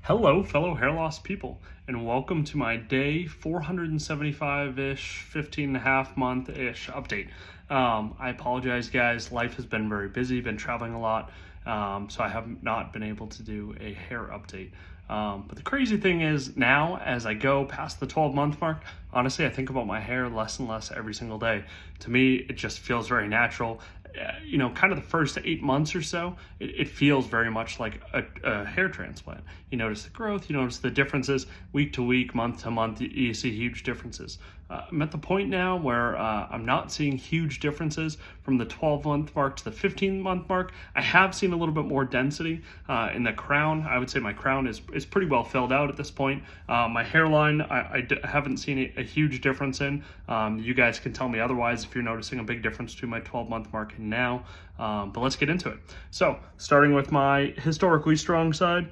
Hello, fellow hair loss people, and welcome to my day 475-ish, 15 and a half month-ish update. I apologize, guys. Life has been very busy, been traveling a lot, so I have not been able to do a hair update. But the crazy thing is now, as I go past the 12-month mark, honestly, I think about my hair less and less every single day. To me, it just feels very natural. Kind of the first 8 months or so, it feels very much like a hair transplant. You notice the growth, you notice the differences week to week, month to month, you see huge differences. I'm at the point now where I'm not seeing huge differences from the 12-month mark to the 15-month mark. I have seen a little bit more density in the crown. I would say my crown is pretty well filled out at this point. My hairline, I haven't seen a huge difference in. You guys can tell me otherwise if you're noticing a big difference between my 12-month mark and now. But let's get into it. So, starting with my historically strong side,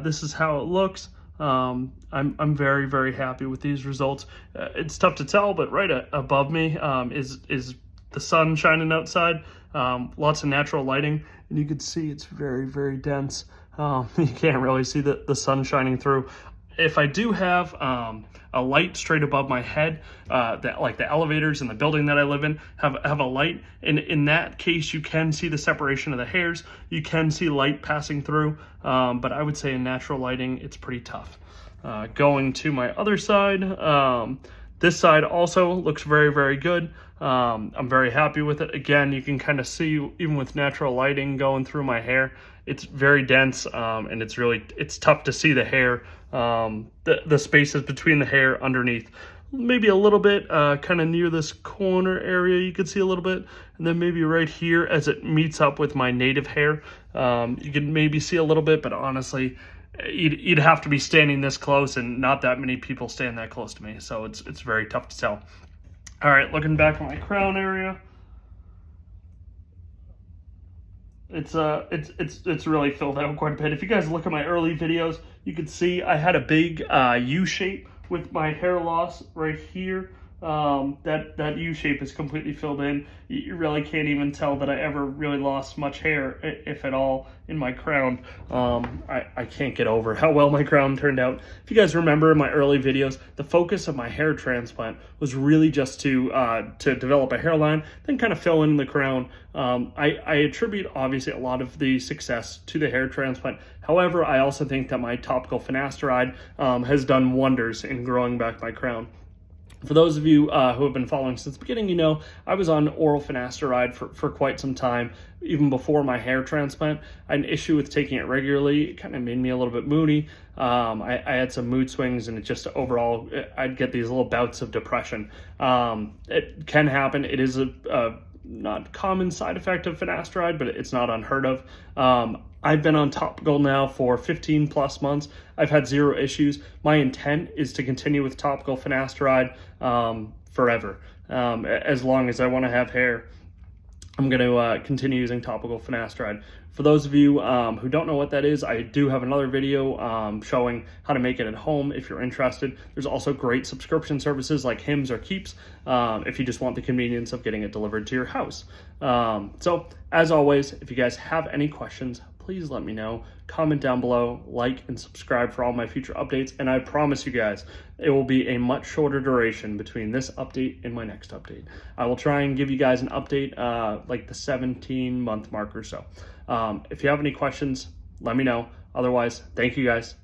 this is how it looks. I'm very, very happy with these results. It's tough to tell, but right above me is the sun shining outside. Lots of natural lighting, and you can see it's very, very dense. You can't really see the sun shining through. If I do have a light straight above my head, like the elevators in the building that I live in have a light, and in that case you can see the separation of the hairs. You can see light passing through, but I would say in natural lighting it's pretty tough. Going to my other side, this side also looks very, very good. I'm very happy with it. Again, you can kind of see, even with natural lighting going through my hair, it's very dense, and it's tough to see the hair, the spaces between the hair underneath. Maybe a little bit kind of near this corner area, you can see a little bit, and then maybe right here as it meets up with my native hair, you can maybe see a little bit, but honestly, you'd have to be standing this close, and not that many people stand that close to me, so it's very tough to tell. All right, looking back at my crown area, it's really filled out quite a bit. If you guys look at my early videos, you can see I had a big U shape with my hair loss right here. That U shape is completely filled in. You really can't even tell that I ever really lost much hair, if at all, in my crown. I can't get over how well my crown turned out. If you guys remember in my early videos, the focus of my hair transplant was really just to develop a hairline, then kind of fill in the crown. I attribute obviously a lot of the success to the hair transplant. However, I also think that my topical finasteride has done wonders in growing back my crown. For those of you who have been following since the beginning, I was on oral finasteride for quite some time, even before my hair transplant. I had an issue with taking it regularly. It kind of made me a little bit moody. I had some mood swings, and it just overall, I'd get these little bouts of depression. It can happen. It is a not common side effect of finasteride, but it's not unheard of. I've been on topical now for 15 plus months. I've had zero issues. My intent is to continue with topical finasteride forever. As long as I want to have hair, I'm going to continue using topical finasteride. For those of you who don't know what that is, I do have another video showing how to make it at home if you're interested. There's also great subscription services like Hims or Keeps if you just want the convenience of getting it delivered to your house. So, as always, if you guys have any questions, please let me know. Comment down below, like and subscribe for all my future updates, and I promise you guys, it will be a much shorter duration between this update and my next update. I will try and give you guys an update like the 17-month mark or so. If you have any questions, let me know. Otherwise, thank you guys.